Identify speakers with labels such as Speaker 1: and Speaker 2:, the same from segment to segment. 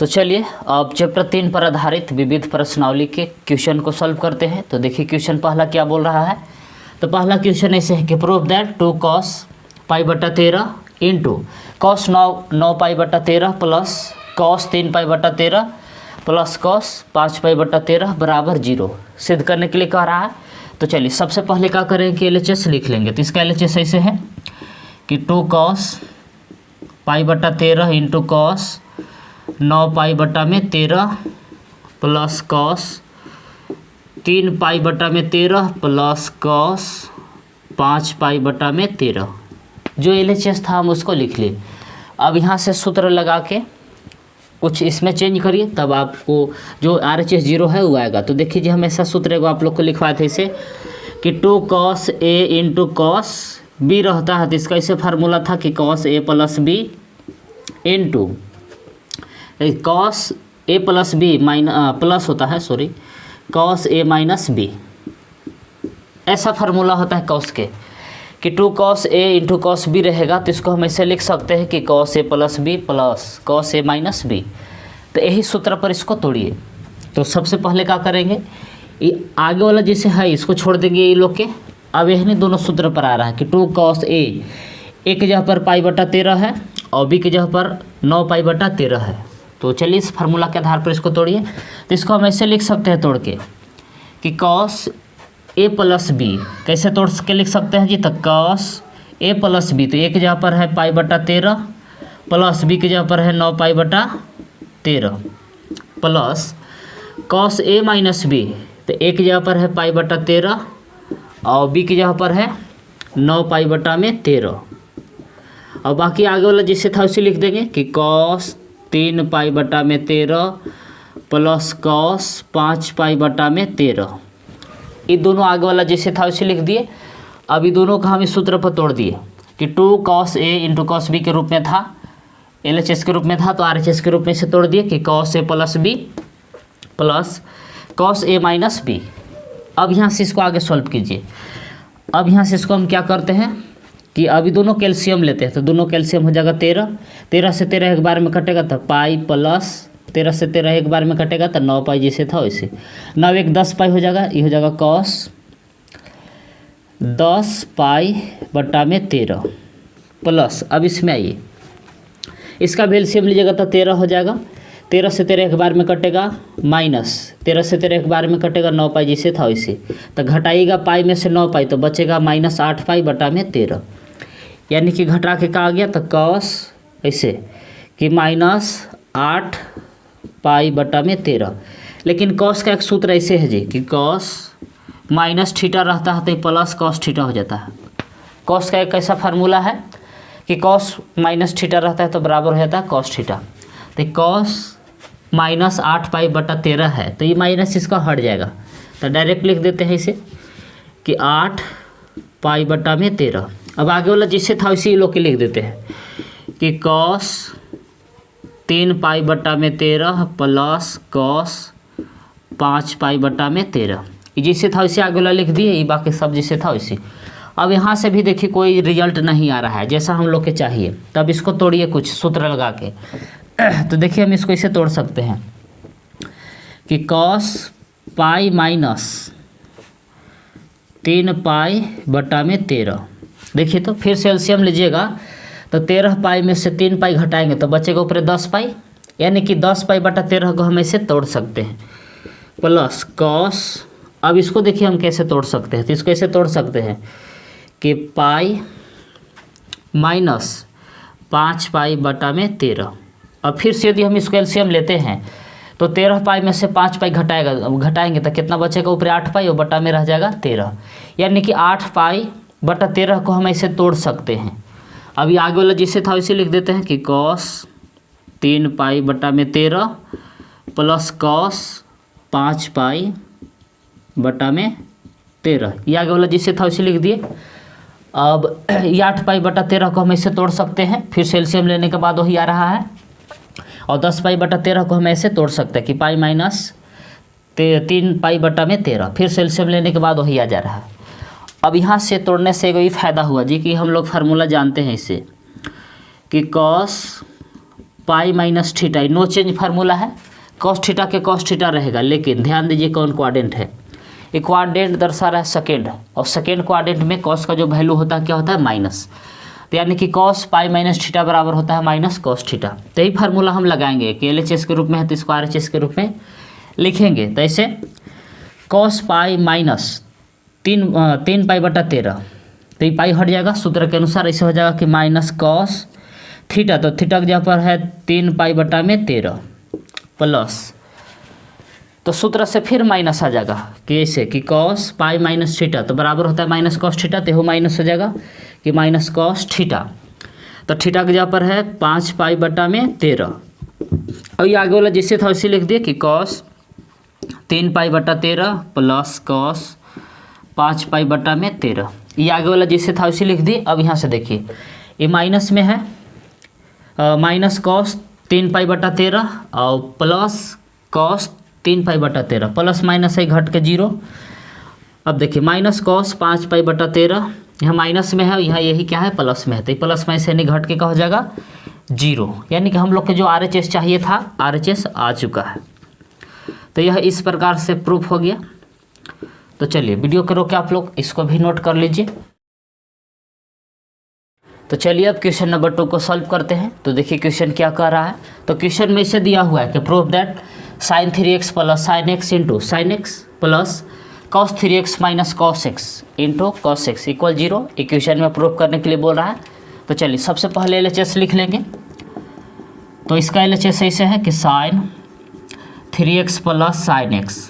Speaker 1: तो चलिए अब चैप्टर 3 पर आधारित विविध प्रश्नावली के क्वेश्चन को सॉल्व करते हैं। तो देखिए क्वेश्चन पहला क्या बोल रहा है। तो पहला क्वेश्चन ऐसे है कि prove that 2 cos π/13 into cos 9 π/13 plus cos 3 π/13 plus cos 5 π/13 बराबर 0 सिद्ध करने के लिए कह रहा है। तो चलिए सबसे पहले क्या करें कि LHS लिख लेंगे। तो इसका LHS ऐसे है कि 2 cos π/13 into cos 9 π/13 plus cos 3 π/13 plus cos 5 π/13 जो LHS था हम उसको लिख लिए। अब यहाँ से सूत्र लगा के कुछ इसमें चेंज करिए तब आपको जो RHS 0 है वो आएगा। तो देखिए हम ऐसा सूत्र को आप लोग को लिखवाए थे इसे कि 2 cos A into cos B रहता है। तो इसका ऐसे फार्मूला था कि cos A plus B into cos A plus B plus होता है cos A माइनस B, ऐसा फार्मूला होता है cos के कि 2 cos A into cos B रहेगा। तो इसको हम ऐसे लिख सकते हैं कि cos A plus B plus cos A minus B। तो यही सूत्र पर इसको तोड़िए। तो सबसे पहले क्या करेंगे, ये आगे वाला जैसे है इसको छोड़ देंगे ये लोग के। अब यही दोनों सूत्र पर आ रहा है कि 2 cos A की जगह पर π/13 है और B की जगह पर 9 π/13 है। तो चलिए इस फार्मूला के आधार पर इसको तोड़िए। तो इसको हम ऐसे लिख सकते हैं तोड़ के कि cos A प्लस B कैसे तोड़ के लिख सकते हैं जी। तो cos A प्लस B तो A की जगह पर है π/13 प्लस B की जगह पर है 9 π/13 plus cos A minus B तो A की जगह पर है π/13 और B की जगह पर है 9 π/13 और बाकी आगे वाला जैसे था उसे लिख देंगे कि cos 3 π/13 प्लस cos 5 π/13। ये दोनों आगे वाला जैसे था उसे लिख दिए। अब ये दोनों का हम इस सूत्र पर तोड़ दिए कि 2 cos A into cos B के रूप में था, LHS के रूप में था, तो RHS के रूप में से तोड़ दिए कि cos A plus B plus cos A minus B। अब यहाँ से इसको आगे सॉल्व कीजिए। अब यहाँ से इसको हम क्या करते हैं कि अभी दोनों कैल्शियम लेते हैं। तो दोनों कैल्शियम हो जाएगा 13 से 13 एक बार में कटेगा तो पाई प्लस 13 से 13 एक बार में कटेगा तो 9 पाई जैसे था वैसे 9 1 10 पाई हो जाएगा। ये हो जाएगा cos 10 π/13 प्लस अब इसमें आइए इसका भी एलसीएम लीजिएगा तो 13 हो जाएगा। 13 से 13 एक बार में कटेगा माइनस 13 से 13 एक बार में कटेगा 9 पाई जैसे था वैसे। तो घटाइएगा पाई में से 9 पाई तो बचेगा -8 π/13 यानी कि घटा के क्या आ गया तो cos ऐसे कि -8 π/13। लेकिन cos का एक सूत्र ऐसे है जी कि cos माइनस थीटा रहता है तो प्लस cos थीटा हो जाता है। cos का एक ऐसा फार्मूला है कि cos माइनस थीटा रहता है तो बराबर हो जाता है cos थीटा। तो cos -8 π/13 है तो ये माइनस इसका हट जाएगा। तो डायरेक्ट लिख देते हैं इसे कि 8 π/13। अब आगे वाला जिससे था उसी लोग के लिख देते हैं कि cos 3 π/13 प्लस cos 5 π/13। जैसे था वैसे आगे वाला लिख दिए, ये बाकी सब जैसे था वैसे। अब यहाँ से भी देखिए कोई रिजल्ट नहीं आ रहा है जैसा हम लोग के चाहिए। तब इसको तोड़िए कुछ सूत्र लगा के। तो देखिए हम इसको इसे तोड़ सकते हैं कि cos पाई माइनस 3 π/13। देखिए तो फिर से एलसीएम लीजिएगा तो 13 पाई में से 3 पाई घटाएंगे तो बचेगा ऊपर 10 पाई यानी कि 10 π/13 को हम ऐसे तोड़ सकते हैं प्लस cos। अब इसको देखिए हम कैसे तोड़ सकते हैं। तो इसको ऐसे तोड़ सकते हैं कि पाई माइनस 5 π/13। अब फिर से यदि हम इसको एलसीएम लेते हैं तो 13 पाई में से 5 पाई घटाएंगे तो कितना बचेगा ऊपर 8 पाई और बटा में रह जाएगा 13 यानी कि 8 π/13 को हम ऐसे तोड़ सकते हैं। अभी आगे वाला जिससे था वैसे लिख देते हैं कि cos 3 π/13 प्लस cos 5 π/13। ये आगे वाला जिससे था वैसे लिख दिए। अब ये 8 π/13 को हम ऐसे तोड़ सकते हैं। फिर से एलसीएम लेने के बाद वही आ रहा है और 10 π/13 को हम ऐसे तोड़ सकते हैं कि पाई माइनस 3 π/13। फिर से एलसीएम लेने के बाद वही आ जा रहा है। अब यहाँ से तोड़ने से कोई फ़ायदा हुआ जी कि हम लोग फार्मूला जानते हैं इससे कि cos pi minus theta, no change formula है, कॉस थीटा के कॉस थीटा रहेगा, लेकिन ध्यान दीजिए कौन क्वाड्रेंट है, ये क्वाड्रेंट दर्शा रहा है सेकेंड, और सेकेंड क्वाड्रेंट में कॉस का जो वैल्यू होता है क्या होता है माइनस, तो यानी कि कॉस पाई माइनस थीटा बराबर होता है माइनस कॉस थीटा। तो यही फार्मूला हम लगाएंगे कि LHS के रूप में है तो इसको RHS के रूप में लिखेंगे। तो ऐसे कॉस पाई माइनस 3 पाई बटा 13, तो ये पाई हट जाएगा, सूत्र के अनुसार ऐसे हो जाएगा कि माइनस कॉस थीटा, तो थीटा की जगह पर है 3 पाई बटा में 13 प्लस, तो सूत्र से फिर माइनस आ जाएगा कि ऐसे कि कॉस पाई माइनस थीटा तो बराबर होता है माइनस कॉस थीटा, तो वो माइनस हो जाएगा कि माइनस कॉस थीटा, तो थीटा की जगह पर है 5 पाई बटा में 13, और ये आगे वाला जैसे था वैसे लिख दिए कि कॉस 3 पाई बटा 13 प्लस कॉस 5 पाई बटा में 13, ये आगे वाला जैसे था वैसे लिख दिए। अब यहाँ से देखिए ये माइनस में है, माइनस कॉस 3 पाई बटा 13 और प्लस कॉस 3 पाई बटा 13, प्लस माइनस है घट के 0। अब देखिए माइनस कॉस 5 पाई बटा 13 यहाँ माइनस में है, यहाँ यही क्या है प्लस में है, तो प्लस में से नहीं घट के क्या हो जाएगा 0, यानी कि हम लोग के जो RHS चाहिए था RHS आ चुका है। तो यह इस प्रकार से प्रूफ हो गया। तो चलिए वीडियो करो कि आप लोग इसको भी नोट कर लीजिए। तो चलिए अब क्वेश्चन नंबर 2 को सॉल्व करते हैं। तो देखिए क्वेश्चन क्या कह रहा है, तो क्वेश्चन में इसे दिया हुआ है कि proof that sin 3x plus sin x into sin x plus cos 3x minus cos x into cos x equal 0, equation में प्रूफ करने के लिए बोल रहा है। तो चलिए सबसे पहले LHS लिख लेंगे। तो इसका LHS ऐसे है कि sin 3x plus sin x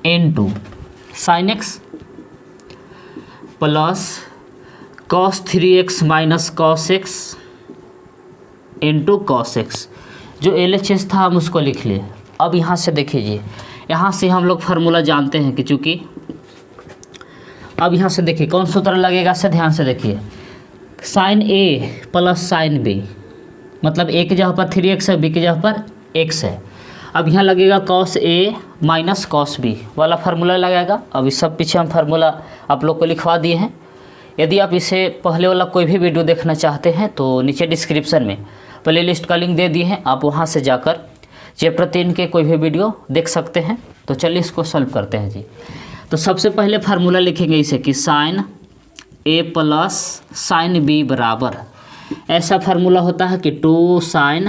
Speaker 1: into sin x plus cos 3x minus cos x into cos x, जो LHS था हम उसको लिख लिए। अब यहाँ से देखिए, यहाँ से हम लोग फार्मूला जानते हैं कि चूँकि, अब यहाँ से देखिए कौन सूत्र लगेगा, से ध्यान से देखिए, sine A plus sine B, मतलब A की जगह पर 3x है, B की जगह पर x है। अब यहाँ लगेगा cos A minus cos B वाला फार्मूला लगेगा। अब इस सब पीछे हम फार्मूला आप लोग को लिखवा दिए हैं। यदि आप इसे पहले वाला कोई भी वीडियो देखना चाहते हैं तो नीचे डिस्क्रिप्शन में प्ले लिस्ट का लिंक दे दिए हैं, आप वहां से जाकर चैप्टर 3 के कोई भी वीडियो देख सकते हैं। तो चलिए इसको सॉल्व करते हैं जी। तो सबसे पहले फार्मूला लिखेंगे इसे कि sine A plus sine B बराबर, ऐसा फार्मूला होता है कि 2 sine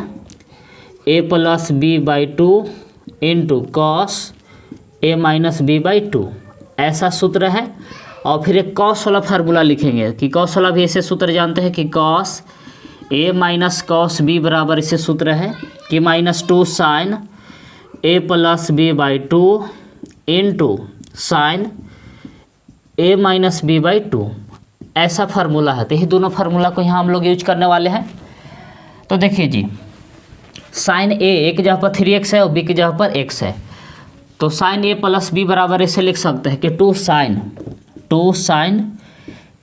Speaker 1: A plus B by 2 into cos A minus B by 2, ऐसा सूत्र है। और फिर एक कॉस वाला फार्मूला लिखेंगे कि कॉस वाला भी ऐसे सूत्र जानते हैं कि cos A minus cos B बराबर, इसे सूत्र है कि minus 2 sine A plus B by 2 into sine A minus B by 2, ऐसा फार्मूला है। तो यही दोनों फार्मूला को यहाँ हम लोग यूज करने वाले हैं। तो देखिए जी, साइन A की जगह पर 3x है और B की जगह पर x है, तो साइन A प्लस B बराबर ऐसे लिख सकते हैं कि 2 साइन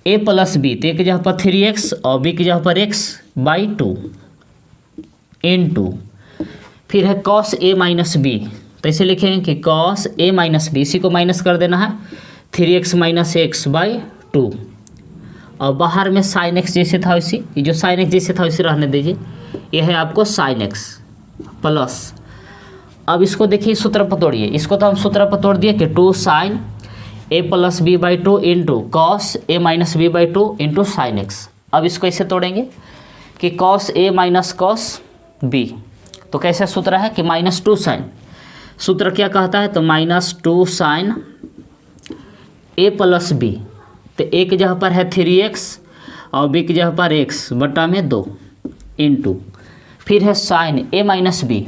Speaker 1: A प्लस B, तो A की जगह पर 3x और B की जगह पर x बाई 2 इंटू, फिर है कॉस A माइनस B, तो ऐसे लिखेंगे कि कॉस A माइनस B, इसी को माइनस कर देना है 3x माइनस x बाई 2, और बाहर में साइन x जैसे था वैसे, ये जो साइन x जैसे था वैसे रहने दीजिए, ये है आपको साइन x प्लस। अब इसको देखिए सूत्र पर तोड़िए, इसको तो हम सूत्र पर तोड़ दिए कि 2 sine A plus B by 2 into cos A minus B by 2 into sine x। अब इसको ऐसे तोड़ेंगे कि cos A minus cos B, तो कैसे सूत्र है कि माइनस 2 साइन, सूत्र क्या कहता है, तो minus 2 sine A plus B, तो A की जगह पर है 3x और B की जगह पर x बटा में 2 इंटू, फिर है साइन A माइनस B,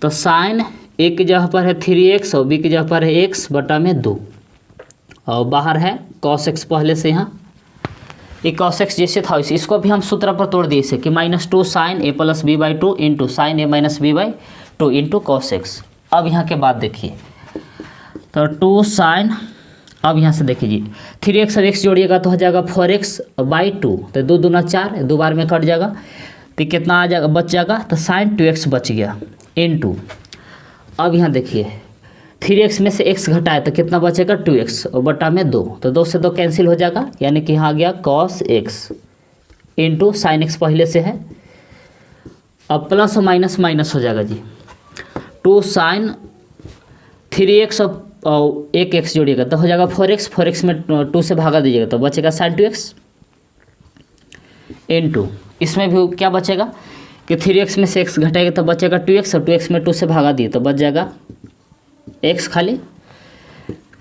Speaker 1: तो साइन A की जगह पर है 3x और B की जगह पर है x बटा में 2, और बाहर है cos x पहले से, यहाँ ये cos x जैसे था इसे, इसको भी हम सूत्र पर तोड़ दिए इसे कि minus 2 sine A plus B by 2 into sine A minus B by 2 into cos x. अब यहाँ के बाद देखिए, तो 2 साइन, अब यहाँ से देखिए जी 3x और x जोड़िएगा तो हो जाएगा 4x बाई 2, तो 2 दूना 4, 2 बार में कट जाएगा, तो कितना आ जाएगा, बच जाएगा, तो साइन 2x बच गया इंटू, अब यहाँ देखिए 3x में से x घटाए तो कितना बचेगा 2x और बटा में 2, तो 2 से 2 कैंसिल हो जाएगा, यानी कि यहाँ आ गया cos x into sine x पहले से है, अब प्लस और माइनस माइनस हो जाएगा जी, 2 साइन 3x और एक x जोड़िएगा तो हो जाएगा 4x, 4x में 2 से भागा दीजिएगा तो बचेगा साइन 2x इन 2। इसमें भी क्या बचेगा कि 3x में से x घटाएगा तो बचेगा 2x और 2x में 2 से भागा दिए तो बच जाएगा x खाली,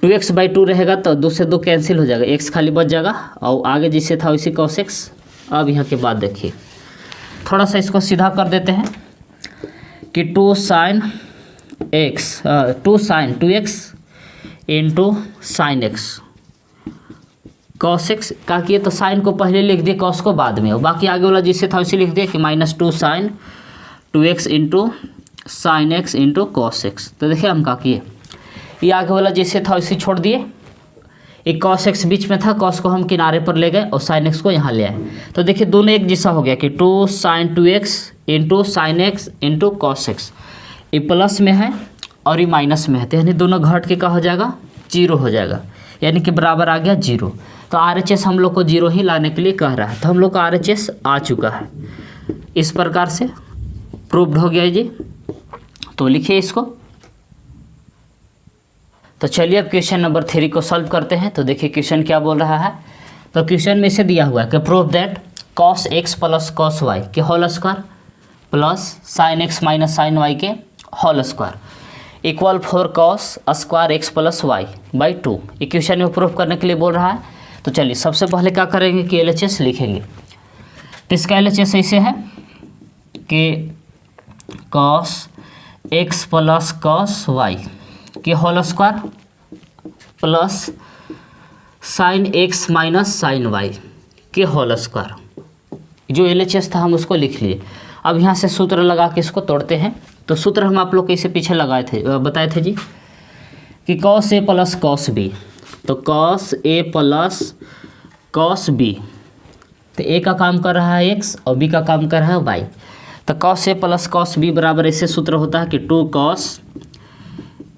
Speaker 1: 2x/2 रहेगा तो 2 से 2 कैंसिल हो जाएगा, x खाली बच जाएगा और आगे जिससे था उसी cos x। अब यहाँ के बाद देखिए थोड़ा सा इसको सीधा कर देते हैं कि 2 sine 2x into sine x cos x का किए तो साइन को पहले लिख दिए cos को बाद में और बाकी आगे वाला जिससे था उसे लिख दिए कि -2 sine 2x into sine x into cos x। तो देखिए हम क्या किए, ये आगे वाला जैसे था उसे छोड़ दिए, एक cos x बीच में था, cos को हम किनारे पर ले गए और sin x को यहाँ ले आए तो देखिए दोनों एक जैसा हो गया कि 2 sine 2x into sine x into cos x। ये प्लस में है और ये माइनस में है तो यानी दोनों घट के क्या हो जाएगा 0 हो जाएगा, यानी कि बराबर आ गया 0। तो RHS हम लोग को 0 ही लाने के लिए कह रहा है तो हम लोग का RHS आ चुका है, इस प्रकार से प्रूव्ड हो गया जी। तो लिखिए इसको। तो चलिए अब क्वेश्चन नंबर 3 को सॉल्व करते हैं। तो देखिए क्वेश्चन क्या बोल रहा है, तो क्वेश्चन में से दिया हुआ है कि prove that cos x plus cos y के whole square plus sine x minus sine y के whole square equal 4 cos square x plus y by 2। ये क्वेश्चन में प्रूव करने के लिए बोल रहा है। तो चलिए सबसे पहले क्या करेंगे कि LHS लिखेंगे। तो इसका LHS ऐसे है कि cos x plus cos y के whole square plus sine x minus sine y के होल स्क्वायर। जो LHS था हम उसको लिख लिए। अब यहाँ से सूत्र लगा के इसको तोड़ते हैं। तो सूत्र हम आप लोग कैसे पीछे बताए थे जी कि cos a plus cos b, तो cos a plus cos b, तो a का काम कर रहा है x और b का काम कर रहा है y। तो cos a plus cos b बराबर ऐसे सूत्र होता है कि 2 cos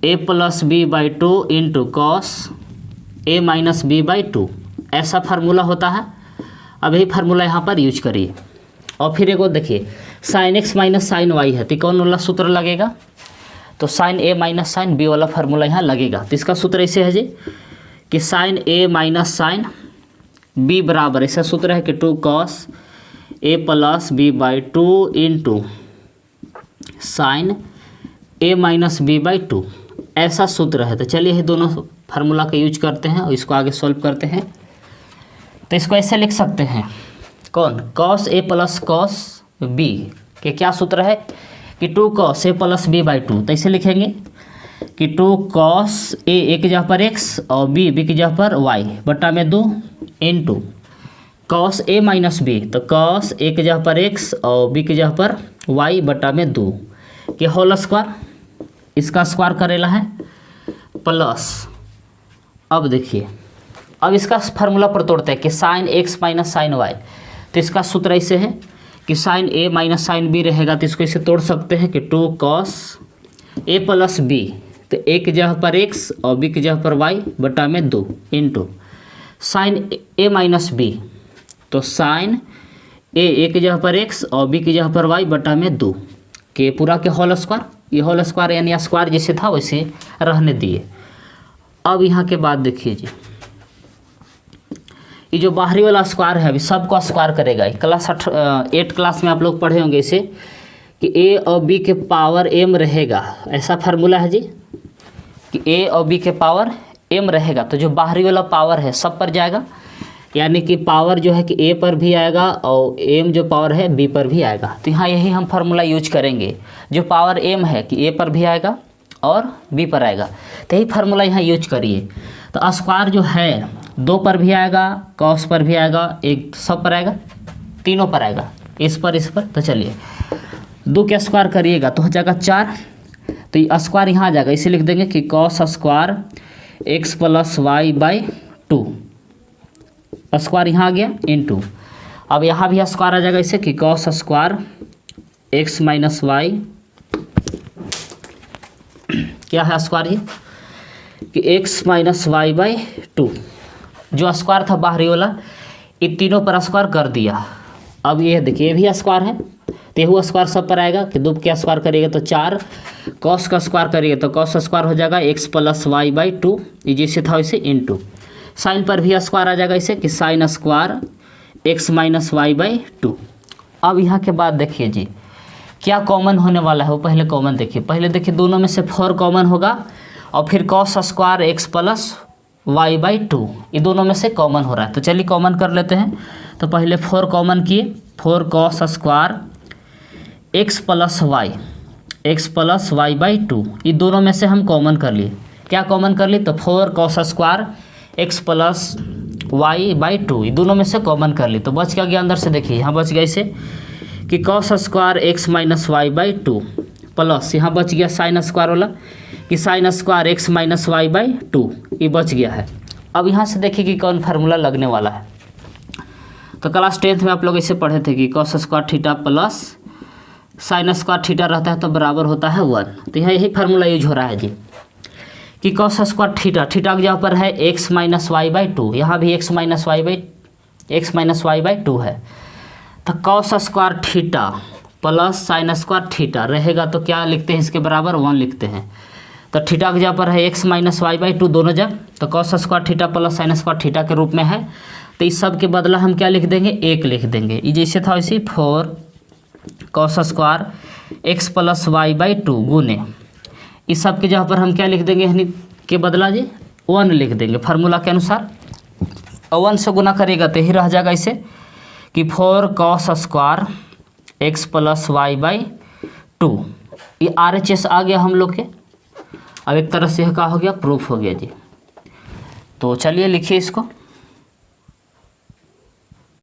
Speaker 1: a plus b by 2 into cos a minus b by 2, ऐसा फार्मूला होता है। अब यही फार्मूला यहाँ पर यूज करिए। और फिर एगो देखिए sine x minus sine y है तो कौन वाला सूत्र लगेगा, तो sine a minus sine b वाला फार्मूला यहाँ लगेगा। तो इसका सूत्र ऐसे है जी कि sine a minus sine b बराबर ऐसा सूत्र है कि 2 cos a plus b by 2 into sine a minus b by 2, ऐसा सूत्र है। तो चलिए ये दोनों फार्मूला का यूज करते हैं और इसको आगे सॉल्व करते हैं। तो इसको ऐसे लिख सकते हैं कौन, cos a plus cos b के क्या सूत्र है कि 2 cos a plus b by 2। तो ऐसे लिखेंगे कि 2 cos a की जगह पर x और b की जगह पर y बटा में 2 into cos a minus b, तो cos a की जगह पर x और b की जगह पर y बटा में 2 के होल स्क्वायर, इसका स्क्वायर करेला है प्लस। अब देखिए अब इसका फार्मूला पर तोड़ते हैं कि sine x minus sine y। तो इसका सूत्र ऐसे है कि sine a minus sine b रहेगा तो इसको ऐसे तोड़ सकते हैं कि 2 cos a प्लस b, तो a की जगह पर x और b की जगह पर y बटा में 2 into sine a minus b, तो साइन a की जगह पर x और b की जगह पर y बटा में 2 के पूरा के होल स्क्वायर। ये होल स्क्वायर यानी स्क्वायर जैसे था वैसे रहने दिए। अब यहाँ के बाद देखिए जी ये जो बाहरी वाला स्क्वायर है अभी सबको स्क्वायर करेगा। क्लास 8 क्लास में आप लोग पढ़े होंगे इसे कि a और b के पावर m रहेगा, ऐसा फार्मूला है जी कि a और b के पावर m रहेगा। तो जो बाहरी वाला पावर है सब पर जाएगा, यानी कि पावर जो है कि a पर भी आएगा और m जो पावर है b पर भी आएगा। तो यहाँ यही हम फार्मूला यूज करेंगे, जो पावर m है कि a पर भी आएगा और b पर आएगा, तो यही फार्मूला यहाँ यूज करिए। तो स्क्वायर जो है 2 पर भी आएगा, cos पर भी आएगा, एक सब पर आएगा, तीनों पर आएगा, इस पर। तो चलिए 2 के स्क्वायर करिएगा तो हो जाएगा 4। तो ये स्क्वायर यहाँ आ जाएगा, इसे लिख देंगे कि cos square x plus y by 2, square यहाँ आ गया इंटू। अब यहाँ भी स्क्वायर आ जाएगा इसे कि cos square x minus y, क्या है स्क्वायर ये कि x माइनस y बाई 2, जो स्क्वायर था बाहरी वाला ये तीनों पर स्क्वायर कर दिया। अब ये देखिए ये भी स्क्वायर है तो तेहू स्क्वायर सब पर आएगा कि 2 क्या स्क्वायर करिएगा तो 4, कॉस का स्क्वायर करिएगा तो कॉस स्क्वायर हो जाएगा x प्लस वाई बाई 2, ये जैसे था वैसे इंटू साइन पर भी स्क्वायर आ जाएगा इसे कि sine square x minus y by 2। अब यहाँ के बाद देखिए जी क्या कॉमन होने वाला है वो पहले कॉमन देखिए, पहले देखिए दोनों में से 4 कॉमन होगा और फिर cos square x plus y by 2, ये दोनों में से कॉमन हो रहा है। तो चलिए कॉमन कर लेते हैं। तो पहले 4 कॉमन किए, 4 cos square x plus y by 2, ये दोनों में से हम कॉमन कर लिए। क्या कॉमन कर लिए तो 4 cos square x plus y by 2, ये दोनों में से कॉमन कर लिए। तो बच क्या गया अंदर से, देखिए यहाँ बच गया इसे कि cos square x minus y by 2 plus यहाँ बच गया साइन स्क्वायर वाला कि sine square x minus y by 2, ये बच गया है। अब यहाँ से देखिए कि कौन फार्मूला लगने वाला है। तो क्लास 10th में आप लोग इसे पढ़े थे कि cos square theta plus sine square theta रहता है तो बराबर होता है 1। तो यहाँ यही फार्मूला यूज हो रहा है जी कि कॉस स्क्वायर थीटा की जगह पर है x माइनस वाई बाई 2, यहाँ भी x माइनस वाई बाई 2 है। तो cos square theta plus sine square theta रहेगा तो क्या लिखते हैं इसके बराबर 1 लिखते हैं। तो थीटा की जगह पर है x माइनस वाई बाई 2 दोनों जगह, तो cos square theta plus sine square theta के रूप में है। तो इस सब के बदला हम क्या लिख देंगे, 1 लिख देंगे। ये जैसे था वैसे 4 cos square x plus y by 2 गुने इस सब के जगह पर हम क्या लिख देंगे यानी के बदला जी 1 लिख देंगे फार्मूला के अनुसार। और 1 से गुना करेगा तो यही रह जाएगा इसे कि 4 cos square x plus y by 2, ये RHS आ गया हम लोग के। अब एक तरह से यह क्या हो गया, प्रूफ हो गया जी। तो चलिए लिखिए इसको।